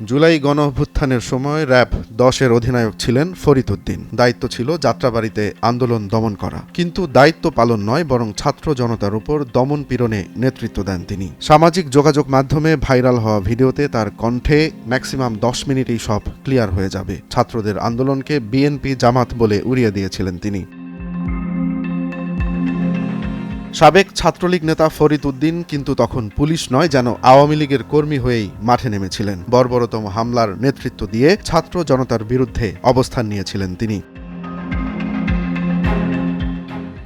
জুলাই গণঅভ্যুত্থানের সময় র্যাব ১০-এর অধিনায়ক ছিলেন ফরিদ উদ্দিন। দায়িত্ব ছিল যাত্রাবাড়িতে আন্দোলন দমন করা। কিন্তু দায়িত্ব পালন নয়, বরং ছাত্র জনতার উপর দমন পীড়নে নেতৃত্ব দেন তিনি। সামাজিক যোগাযোগ মাধ্যমে ভাইরাল হওয়া ভিডিওতে তার কণ্ঠে ম্যাক্সিমাম ১০ মিনিটেই সব ক্লিয়ার হয়ে যাবে। ছাত্রদের আন্দোলনকে বিএনপি জামাত বলে উড়িয়ে দিয়েছিলেন তিনি। সাবেক ছাত্রলীগ নেতা ফরিদ উদ্দিন কিন্তু তখন পুলিশ নয়, যেন আওয়ামী লীগের কর্মী হয়েই মাঠে নেমেছিলেন। বর্বরতম হামলার নেতৃত্ব দিয়ে ছাত্র জনতার বিরুদ্ধে অবস্থান নিয়েছিলেন তিনি।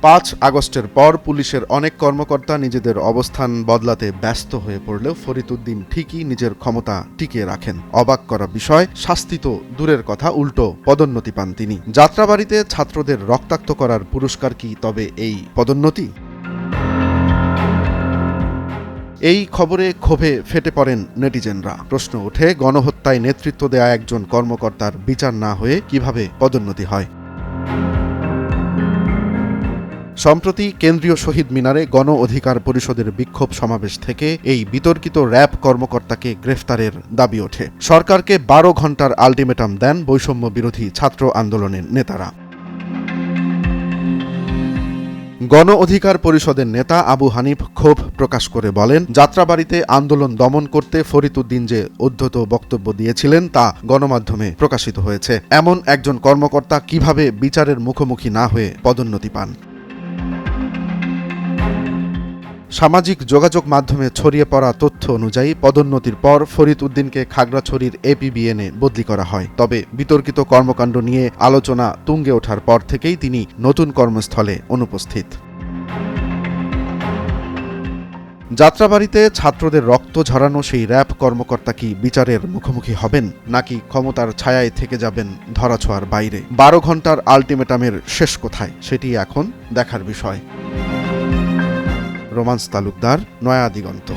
৫ আগস্টের পর পুলিশের অনেক কর্মকর্তা নিজেদের অবস্থান বদলাতে ব্যস্ত হয়ে পড়লেও ফরিদ উদ্দিন ঠিকই নিজের ক্ষমতা টিকিয়ে রাখেন। অবাক করা বিষয়, শাস্তি তো দূরের কথা, উল্টো পদোন্নতি পান তিনি। যাত্রাবাড়িতে ছাত্রদের রক্তাক্ত করার পুরস্কার কি তবে এই পদোন্নতি? এই খবরে ক্ষোভে ফেটে পড়েন নেটিজেনরা। প্রশ্ন ওঠে, গণহত্যায় নেতৃত্ব দেয়া একজন কর্মকর্তার বিচার না হয়ে কিভাবে পদোন্নতি হয়? সম্প্রতি কেন্দ্রীয় শহীদ মিনারে গণ অধিকার পরিষদের বিক্ষোভ সমাবেশ থেকে এই বিতর্কিত র্যাব কর্মকর্তাকে গ্রেফতারের দাবি ওঠে। সরকারকে ১২ ঘণ্টার আল্টিমেটাম দেন বৈষম্য বিরোধী ছাত্র আন্দোলনের নেতারা। গণ অধিকার পরিষদের নেতা আবু হানিফ ক্ষোভ প্রকাশ করে বলেন, যাত্রাবাড়িতে আন্দোলন দমন করতে ফরিদ উদ্দিন যে উদ্ধত বক্তব্য দিয়েছিলেন তা গণমাধ্যমে প্রকাশিত হয়েছে। এমন একজন কর্মকর্তা কিভাবে বিচারের মুখোমুখি না হয়ে পদোন্নতি পান? সামাজিক যোগাযোগ মাধ্যমে ছড়িয়ে পড়া তথ্য অনুযায়ী পদোন্নতির পর ফরিদ উদ্দিনকে খাগড়াছড়ির এপিবিএনে বদলি করা হয়। তবে বিতর্কিত কর্মকাণ্ড নিয়ে আলোচনা তুঙ্গে ওঠার পর থেকেই তিনি নতুন কর্মস্থলে অনুপস্থিত। যাত্রাবাড়িতে ছাত্রদের রক্ত ঝরানো সেই র্যাব কর্মকর্তা কি বিচারের মুখোমুখি হবেন, নাকি ক্ষমতার ছায়ায় থেকে যাবেন ধরাছোঁয়ার বাইরে? ১২ ঘণ্টার আল্টিমেটামের শেষ কোথায়, সেটি এখন দেখার বিষয়। রোমান্স তালুকদার, নয়া দিগন্ত।